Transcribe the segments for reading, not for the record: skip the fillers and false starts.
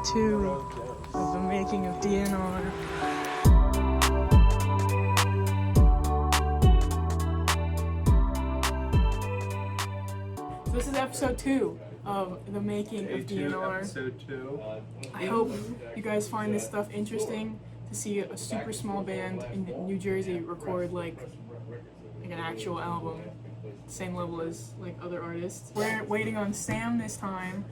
episode 2 of the making of DNR. So this is episode 2 of the making of DNR. Episode 2. I hope you guys find this stuff interesting to see a super small band in New Jersey record like an actual album, same level as like other artists. We're waiting on Sam this time,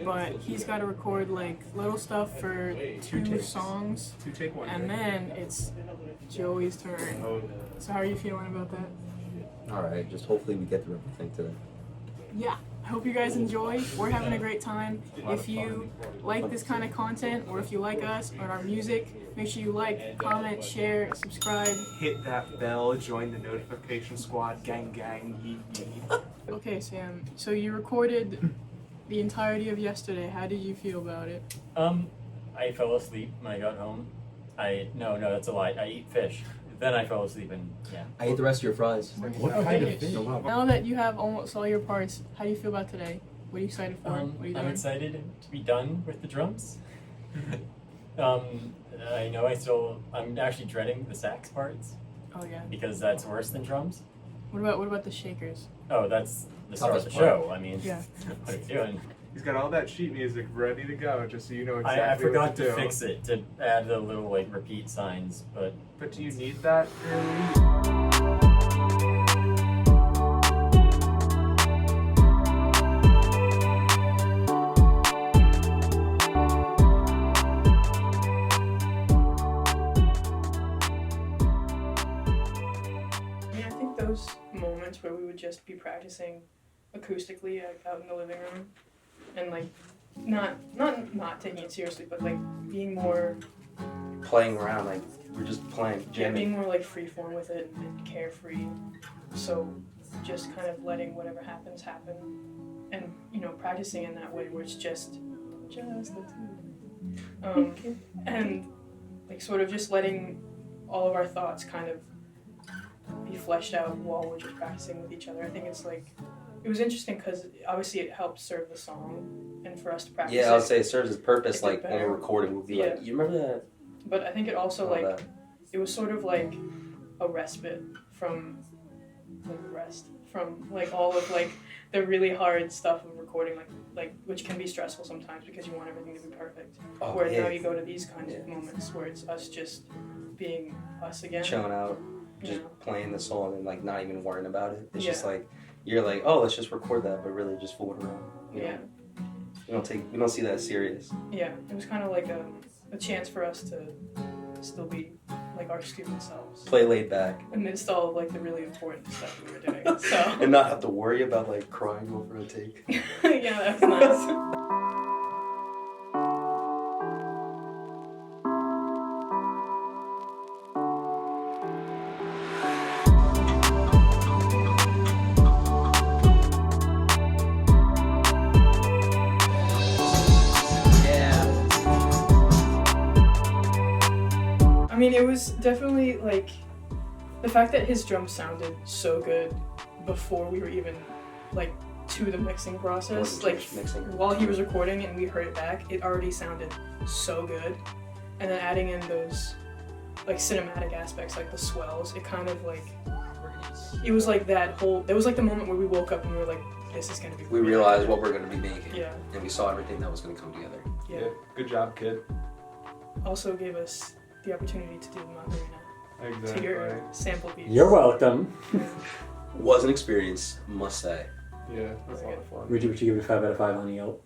but he's got to record like little stuff for 2 songs, Take one. and then it's Joey's turn. So how are you feeling about that? Alright, just hopefully we get through everything today. Yeah, I hope you guys enjoy. We're having a great time. If you like this kind of content, or if you like us or our music, make sure you like, comment, share, subscribe. Hit that bell, join the notification squad, gang gang, yee yee. Okay, Sam, so you recorded the entirety of yesterday. How did you feel about it? I fell asleep when I got home. No, that's a lie. I eat fish. Then I fell asleep and yeah. I ate the rest of your fries. What kind of fish? Now that you have almost all your parts, how do you feel about today? What are you excited for? What are you doing? I'm excited to be done with the drums. I know I'm actually dreading the sax parts Oh yeah. because that's worse than drums. What about the shakers? Oh, that's the start of the Toughest part. show. I mean, Yeah. what are you doing? He's got all that sheet music ready to go, just so you know exactly I forgot what to to do. fix it, to add the little like repeat signs, but But do you need that early? I think those moments where we would just be practicing acoustically out in the living room, and like not taking it seriously, but like being more Playing around, like we're just playing, being jamming. more like freeform with it and carefree. So just kind of letting whatever happens happen, and practicing in that way where it's just the two, and like sort of just letting all of our thoughts kind of be fleshed out while we're just practicing with each other. I think it was interesting because obviously it helped serve the song and for us to practice. Yeah, I would say it serves its purpose. It's Like better. when we're recording, we'll be Yeah. like, "You remember that?" But I think it also All that. it was sort of like a respite from like all of like the really hard stuff of recording, like which can be stressful sometimes because you want everything to be perfect. Oh, Where yeah. now you go to these kinds of Yeah. moments where it's us just being us again. Chilling out, you just know? playing the song and like not even worrying about it. It's just Yeah. like you're like, "Oh, let's just record that," but really just fooling around. You know? Yeah, We don't see that serious. yeah. It was kind of like a chance for us to still be like our student selves Play laid back amidst all of like the really important stuff we were doing. So and not have to worry about like crying over a take. yeah, that was nice. I mean, it was definitely like the fact that his drums sounded so good before we were even like to the mixing process. Wasn't Like finished mixing. while he was recording and we heard it back, it already sounded so good. And then adding in those like cinematic aspects, like the swells, it kind of like it was like that was like the moment where we woke up and we were like, this is gonna be. We really realized good. what we're gonna be making. Yeah. And we saw everything that was gonna come together. Yeah. Good job, kid. Also gave us the opportunity to do Macarena to Exactly. your sample piece. you're welcome. Was an experience, must say. Yeah, that's a lot of fun. Would you give it a 5 out of 5 on the Yelp?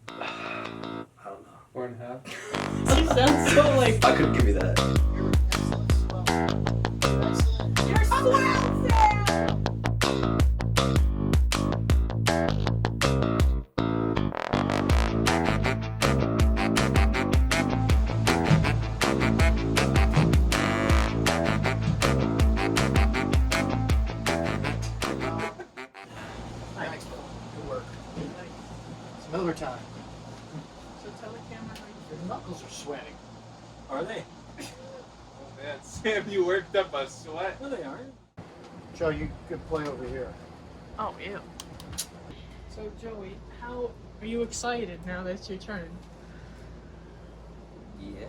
I don't know. 4.5. You sound so like. I couldn't give you that. Thanks, Bill. Good work. It's Miller time. So tell the camera how you Your knuckles are sweating. Are they? Oh man, Sam, you worked up a sweat. No, they aren't. Joe, you could play over here. Oh, ew. So, Joey, how are you excited now that it's your turn? Yeah.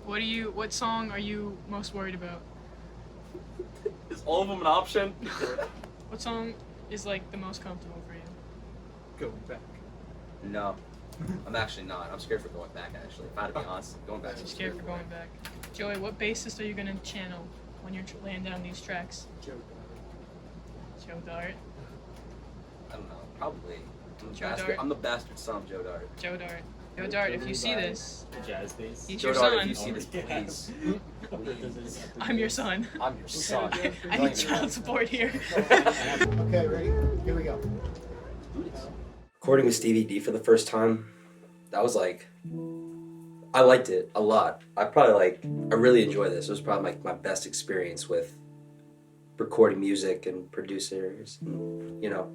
What song are you most worried about? Is all of them an option? What song is like the most comfortable for you? Going back. No. I'm actually not. I'm scared for going back, actually. If I had to be honest, going back. I'm scared for going back. Joey, what bassist are you gonna channel when you're laying down these tracks? Joe Joe Dart. I don't know. Probably. Joe Dart. I'm the bastard son of Joe Dart. Joe Dart. Joe Dart, if you see this, The jazz bass. he's Joe your Dart, son. if you see this, please. I'm your son. I'm your son. I need child support here. Okay, ready? Here we go. Recording with Stevie D for the first time, that was like, I liked it a lot. I really enjoyed this. It was probably like my best experience with recording music and producers, you know.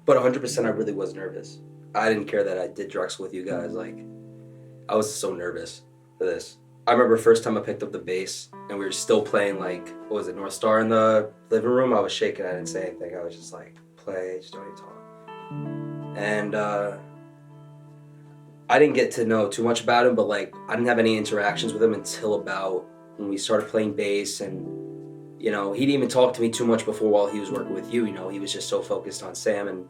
But 100% I really was nervous. I didn't care that I did Drexel with you guys. Like, I was so nervous for this. I remember first time I picked up the bass and we were still playing like, what was it, North Star in the living room? I was shaking, I didn't say anything. I was just like, play, just don't even talk. And I didn't get to know too much about him, but like, I didn't have any interactions with him until about when we started playing bass. And, you know, he didn't even talk to me too much before while he was working with you, you know, he was just so focused on Sam. And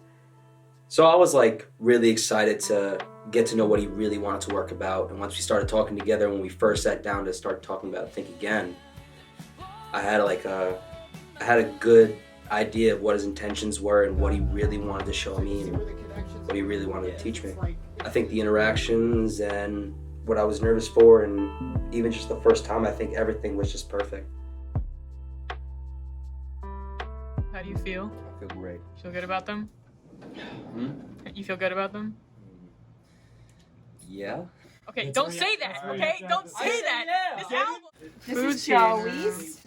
so I was like really excited to get to know what he really wanted to work about. And once we started talking together, when we first sat down to start talking about Think Again, I had a good idea of what his intentions were and what he really wanted to show me and what he really wanted to teach me. I think the interactions and what I was nervous for, and even just the first time, I think everything was just perfect. How do you feel? I feel great. Feel good about them? You feel good about them? Yeah. Okay, don't say that, okay? Don't say that! This album! This Food is Joey's.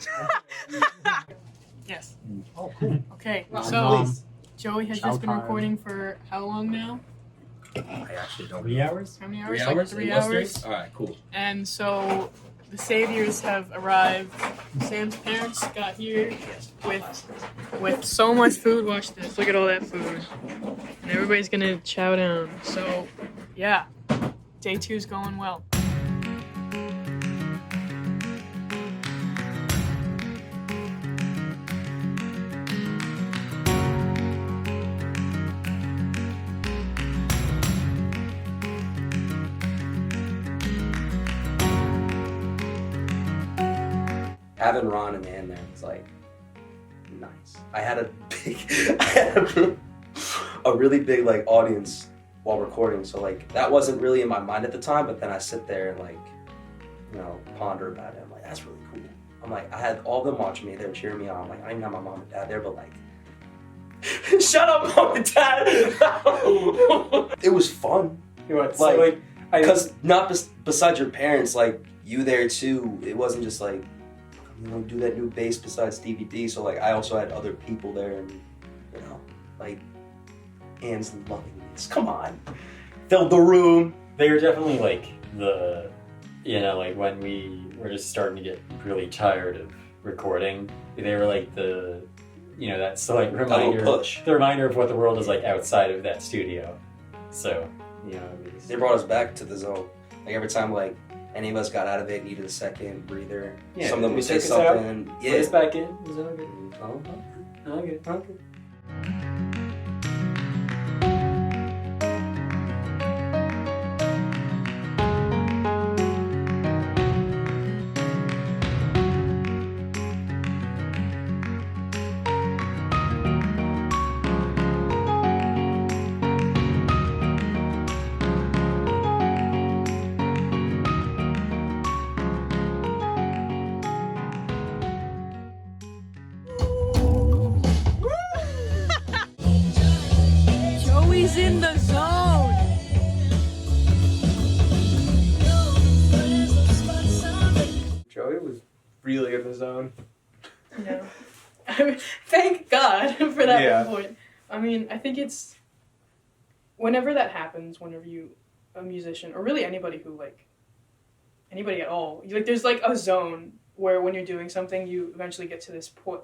Yes. Oh, cool. Okay, Well, so please. Joey has just been recording for how long now? I actually don't 3 hours? How many 3 hours? hours? Like 3 In most hours. days? Alright, cool. And so the saviors have arrived. Sam's parents got here with so much food. Watch this. Look at all that food. And everybody's gonna chow down. So yeah, day 2's going well. Having Ron and Ann there was like nice. I had a really big like audience while recording, so like that wasn't really in my mind at the time, but then I sit there and like, you know, ponder about it. I'm like, that's really cool. I'm like, I had all of them watching me, they were cheering me on. I'm like, I didn't even have my mom and dad there, but like shut up, mom and dad. It was fun. You know what? Like, So, like because not besides your parents, like you there too. It wasn't just like, you know, do that new bass besides DVD. So like I also had other people there, and you know, like Ann's loving this. Come on, filled the room. They were definitely like the, you know, like when we were just starting to get really tired of recording, they were like the, you know, that's the like reminder, push. the reminder of what the world is like outside of that studio. So, you know, it was, They brought us back to the zone. Like every time like any of us got out of it, needed a second breather. Yeah, Some of them we would say took us out, something. put us Yeah. back in. Was it okay? Uh-huh. Okay. Okay. Joey's in the zone. Joey was really in the zone. No. Thank God for that Yeah. report. I mean, I think it's whenever that happens, whenever you a musician or really anybody who like anybody at all, like there's like a zone where when you're doing something, you eventually get to this point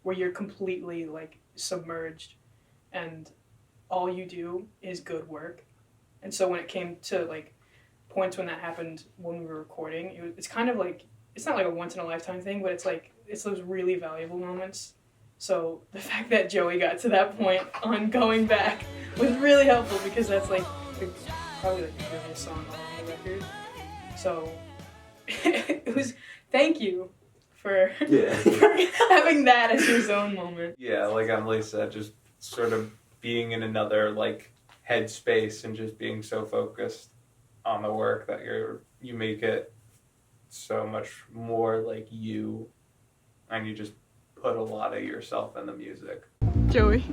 where you're completely like submerged, and all you do is good work. And so when it came to like points when that happened when we were recording. It's kind of like, it's not like a once in a lifetime thing, but it's like, it's those really valuable moments. So the fact that Joey got to that point on going back was really helpful, because that's like probably like the biggest song on the record. So it was, thank you for, for having that as your zone moment. Yeah, like Emily said, just sort of being in another like headspace and just being so focused on the work that you make it so much more like you, and you just put a lot of yourself in the music. Joey.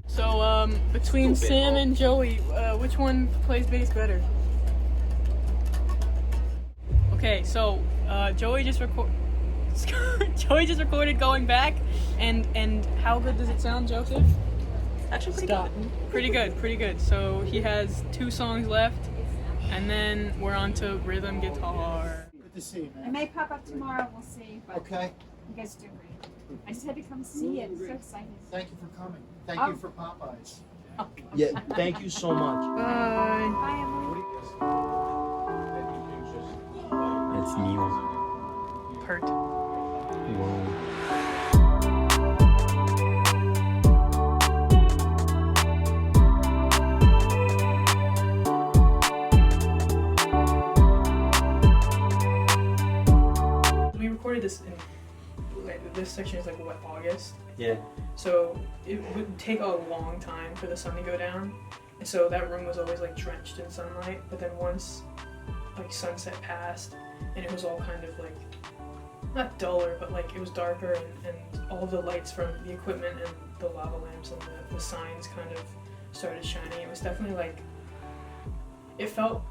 So between Sam and Joey, which one plays bass better? Okay, so Joey just recorded Going Back, and how good does it sound, Joseph? Actually, Pretty good. So he has 2 songs left, and then we're on to rhythm guitar. Good to see you, I man. may pop up tomorrow, we'll see, but Okay. you guys are doing great. I just had to come see it, so excited. Thank you for coming. Thank you for Popeyes. Yeah, thank you so much. Bye. Bye, Emily. It's Neil. Hurt. Whoa. We recorded this in, this section is like what, August? Yeah. So it would take a long time for the sun to go down, and so that room was always like drenched in sunlight. But then once like sunset passed, and it was all kind of like, not duller, but like it was darker, and all the lights from the equipment and the lava lamps and the signs kind of started shining. It was definitely like, it felt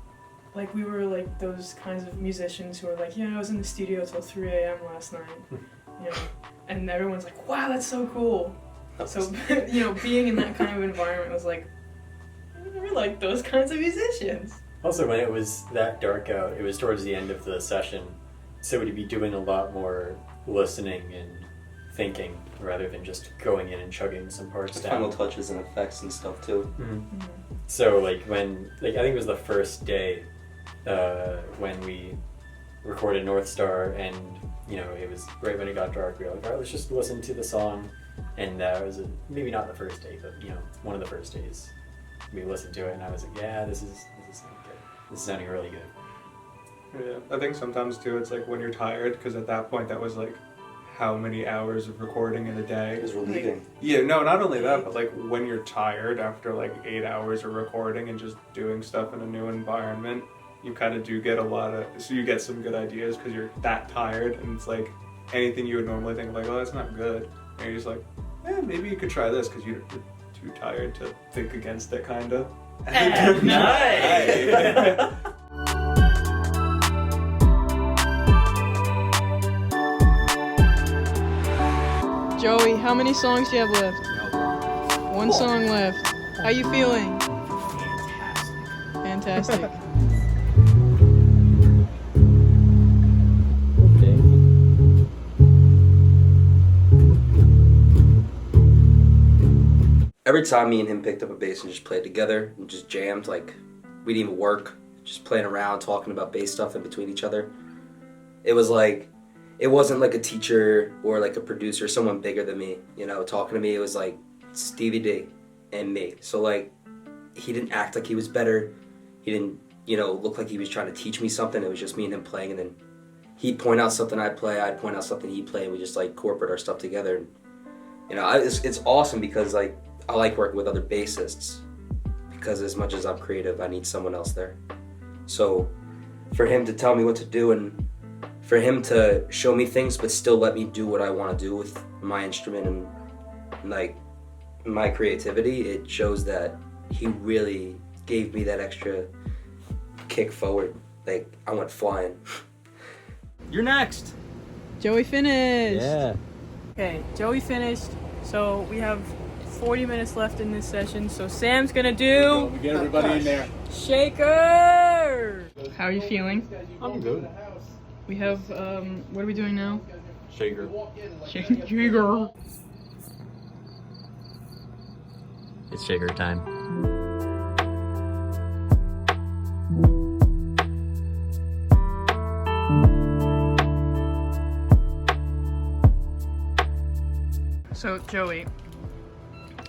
like we were like those kinds of musicians who are like, yeah, I was in the studio till 3 a.m. last night, you know, and everyone's like, wow, that's so cool. So, you know, being in that kind of environment was like, we're like those kinds of musicians. Also, when it was that dark out, it was towards the end of the session, so we'd be doing a lot more listening and thinking rather than just going in and chugging some parts down. Final touches and effects and stuff too. Mm-hmm. So like when, like I think it was the first day when we recorded North Star, and you know it was right when it got dark. We were like, all right, let's just listen to the song, and that was maybe not the first day, but you know one of the first days we listened to it, and I was like, yeah, this is sounding good. This is sounding really good. Yeah, I think sometimes too it's like when you're tired, because at that point that was like how many hours of recording in a day. Because we're leaving. Yeah, no, not only that, but like when you're tired after like 8 hours of recording and just doing stuff in a new environment, you kind of do get a lot of, so you get some good ideas because you're that tired, and it's like anything you would normally think like, oh, that's not good, and you're just like, maybe you could try this because you're too tired to think against it, kind of. At night. Joey, how many songs do you have left? One song left. How you feeling? Fantastic. Every time me and him picked up a bass and just played together and just jammed, like we didn't even work, just playing around, talking about bass stuff in between each other. It was like, it wasn't like a teacher or like a producer, someone bigger than me, you know, talking to me. It was like Stevie D and me. So like, he didn't act like he was better. He didn't, you know, look like he was trying to teach me something. It was just me and him playing, and then he'd point out something I'd play, I'd point out something he'd play, and we just like corporate our stuff together. And, you know, it's awesome because like, I like working with other bassists because as much as I'm creative, I need someone else there. So for him to tell me what to do and for him to show me things but still let me do what I want to do with my instrument and like my creativity, it shows that he really gave me that extra kick forward. Like I went flying. You're next. Joey finished. Yeah. Okay, Joey finished. So we have 40 minutes left in this session. So Sam's gonna do We get everybody in there. Shaker. How are you feeling? I'm good. We have what are we doing now? Shaker. Shaker. It's shaker time. So Joey,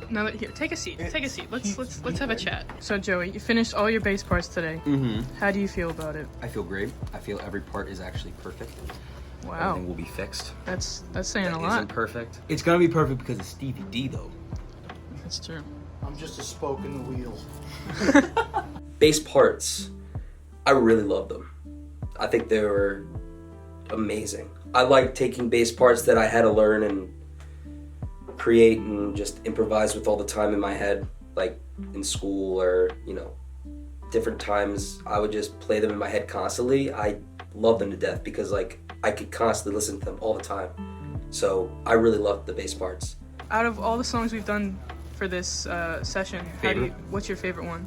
now that here, take a seat. Take a seat. Let's have a chat. So Joey, you finished all your bass parts today. Mm-hmm. How do you feel about it? I feel great. I feel every part is actually perfect. Wow, Everything will be fixed. that's saying That a isn't lot. perfect. It's gonna be perfect because of Stevie D though. That's true. I'm just a spoke in the wheel. Bass parts, I really love them. I think they were amazing. I like taking bass parts that I had to learn and create and just improvise with all the time in my head, like in school or, you know, different times. I would just play them in my head constantly. I love them to death because like I could constantly listen to them all the time. So I really loved the bass parts. Out of all the songs we've done for this session, what's your favorite one?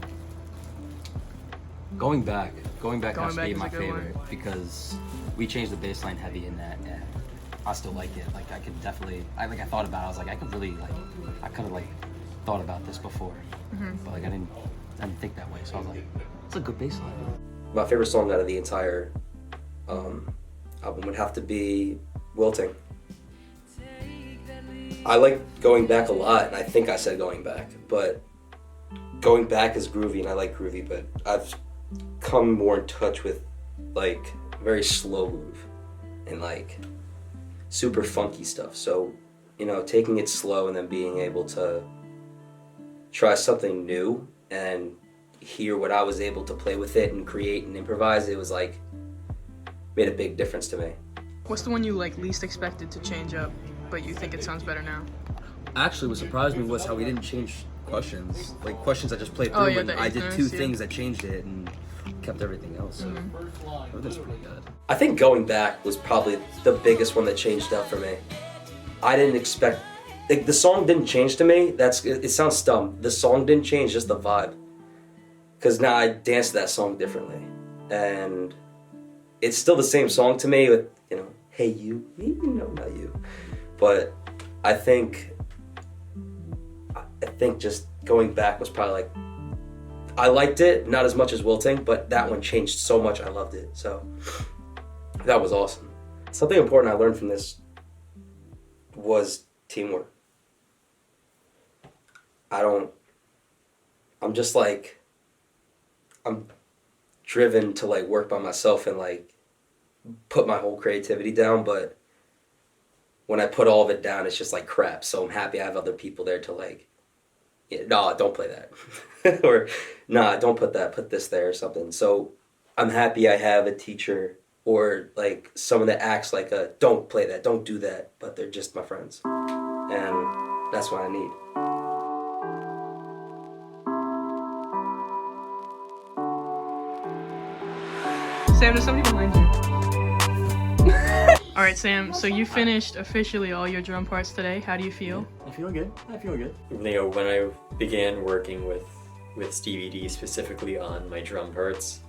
Going back Going has to Back be is my a good favorite because we changed the bass line heavy in that, and I still like it. Like I could definitely, I thought about it. I was like, I could really I could have thought about this before, but like I didn't think that way. So I was like, it's a good bass line. My favorite song out of the entire album would have to be Wilting. I like Going Back a lot, and I think I said Going Back, but Going Back is groovy, and I like groovy, but I've come more in touch with like very slow groove and like super funky stuff. So, you know, taking it slow and then being able to try something new and hear what I was able to play with it and create and improvise, it was like made a big difference to me. What's the one you like least expected to change up, but you think it sounds better now? Actually, what surprised me was how we didn't change questions. Like questions I just played through, Oh, yeah, and the I did ignorance, two yeah. things that changed it and kept everything else. So everything's pretty good. I think Going Back was probably the biggest one that changed up for me. I didn't expect, like, the song didn't change to me. It sounds dumb. The song didn't change, just the vibe. Because now I dance to that song differently. And it's still the same song to me with, you know, hey you, no, not you. But I think just Going Back was probably like, I liked it, not as much as Wilting, but that one changed so much, I loved it. So that was awesome. Something important I learned from this was teamwork. I'm just like, I'm driven to like work by myself and like put my whole creativity down, but when I put all of it down, it's just like crap. So I'm happy I have other people there to like, yeah, no, don't play that. Or, nah, don't put that, put this there or something. So I'm happy I have a teacher or like someone that acts like a, don't play that, don't do that, but they're just my friends. And that's what I need. Sam, there's somebody behind you. All right, Sam, so you finished officially all your drum parts today. How do you feel? I feel good. You know, when I began working with Stevie D specifically on my drum parts,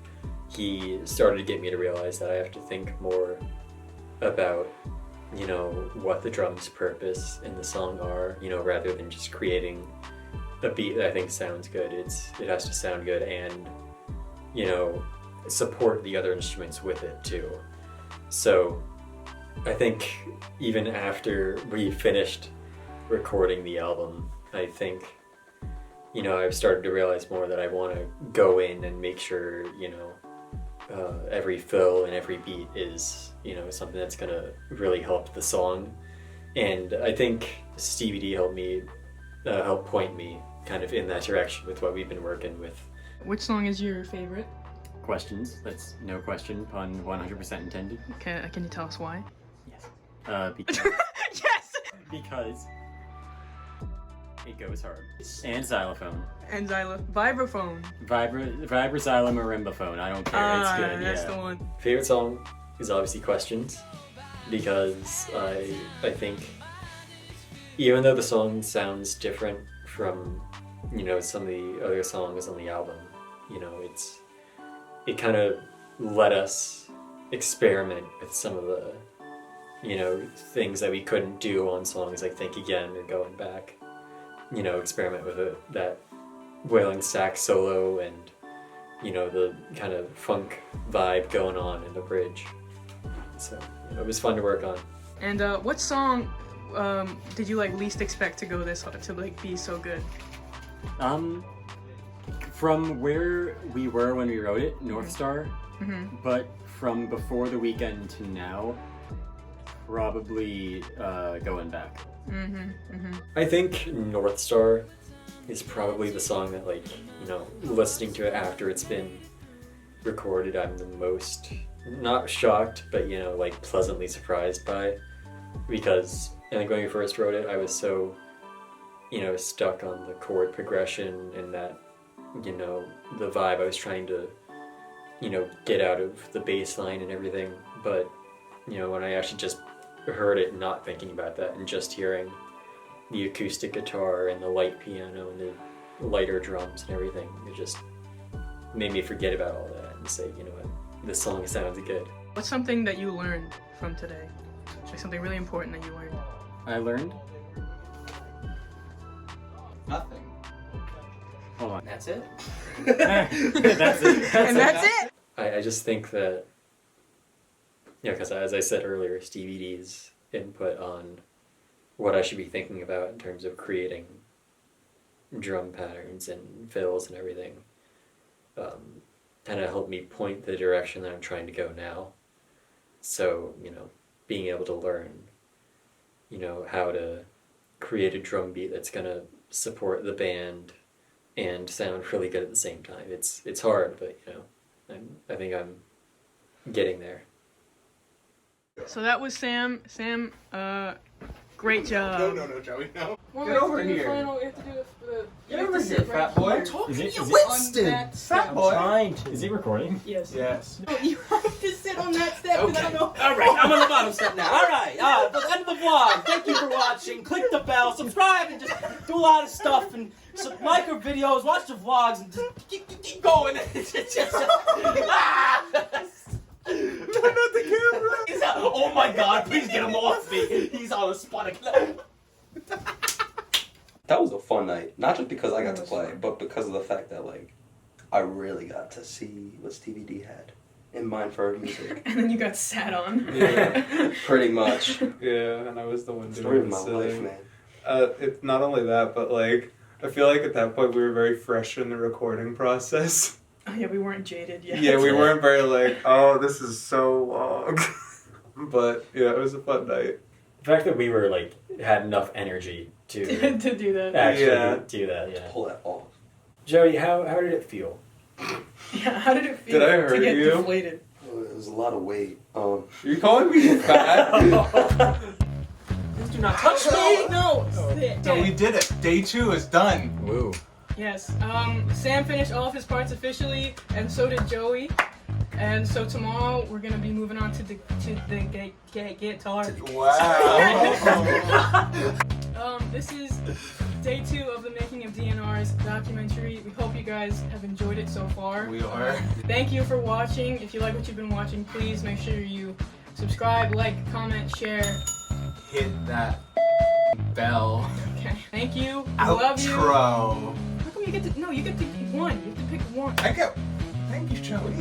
he started to get me to realize that I have to think more about, you know, what the drum's purpose in the song are, you know, rather than just creating a beat that I think sounds good. It has to sound good and, you know, support the other instruments with it too. So I think even after we finished recording the album, I think, you know, I've started to realize more that I want to go in and make sure, you know, every fill and every beat is, you know, something that's gonna really help the song. And I think Stevie D helped point me kind of in that direction with what we've been working with. Which song is your favorite? Questions. That's no question, pun 100% intended. Can you tell us why? Yes. Because, Yes! because it goes hard. And xylophone. And vibraphone. Vibra xylo marimba phone. I don't care. It's good. That's yeah. the one. Favorite song is obviously Questions, because I think even though the song sounds different from, you know, some of the other songs on the album, you know, it kind of let us experiment with some of the, you know, things that we couldn't do on songs like Think Again or Going Back. You know, experiment with that wailing sax solo and, you know, the kind of funk vibe going on in the bridge. So, you know, it was fun to work on. And what song did you like least expect to go this hard, to like be so good? From where we were when we wrote it, North Star, but from before the weekend to now, probably going back. I think North Star is probably the song that, like, you know, listening to it after it's been recorded, I'm the most, not shocked, but, you know, like, pleasantly surprised by, because I think when we first wrote it, I was so, you know, stuck on the chord progression and that, you know, the vibe I was trying to, you know, get out of the bass line and everything. But, you know, when I actually just heard it, not thinking about that, and just hearing the acoustic guitar and the light piano and the lighter drums and everything, it just made me forget about all that and say, you know what, this song sounds good. What's something that you learned from today? Like something really important that you learned? I learned? Nothing. Hold on. That's it. That's it. And that's it! I just think that, you know, because as I said earlier, Stevie D's input on what I should be thinking about in terms of creating drum patterns and fills and everything, kind of helped me point the direction that I'm trying to go now. So, you know, being able to learn, you know, how to create a drum beat that's going to support the band and sound really good at the same time. It's hard, but, you know, I think I'm getting there. So that was Sam. Sam, great job. No, Joey, no. Well, Get over here. We have to do the Get over here, fat boy. Is it, Winston! Fat boy! Trying to. is it recording? Yes. Yes. You have to sit on that step. 'Cause I don't know. All right, I'm on the bottom step now. All right, the end of the vlog. Thank you for watching. Click the bell, subscribe, and just do a lot of stuff. And like our videos, watch the vlogs, and just keep going. Turn out the camera. Oh my God! Please get him off me. He's on a spot. That was a fun night. Not just because I got to play, but because of the fact that, like, I really got to see what Stevie D had in mind for her music. And then you got sat on. Yeah. Pretty much. Yeah, and I was the one Story doing of the my life, sitting. man. It's not only that, but like I feel like at that point we were very fresh in the recording process. Oh yeah, we weren't jaded yet. Yeah, we weren't very like, oh, this is so long. But yeah, it was a fun night. The fact that we were, like, had enough energy to to do that. actually Yeah. do that, yeah. Pull that off. Joey, how did it feel? Yeah, how did it feel Did I to hurt get you? deflated? Oh, it was a lot of weight. You calling me fat? Do not touch me. No! Sit. No, we did it. Day 2 is done. Woo. Yes. Sam finished all of his parts officially, and so did Joey. And so tomorrow we're gonna be moving on to the guitar. Wow. This is day 2 of the Making of DNR's documentary. We hope you guys have enjoyed it so far. We are. Thank you for watching. If you like what you've been watching, please make sure you subscribe, like, comment, share. Hit that bell. Okay. Thank you. We love you. Outro. How come you get to? No, you get to pick one. You have to pick one. Thank you, Joey.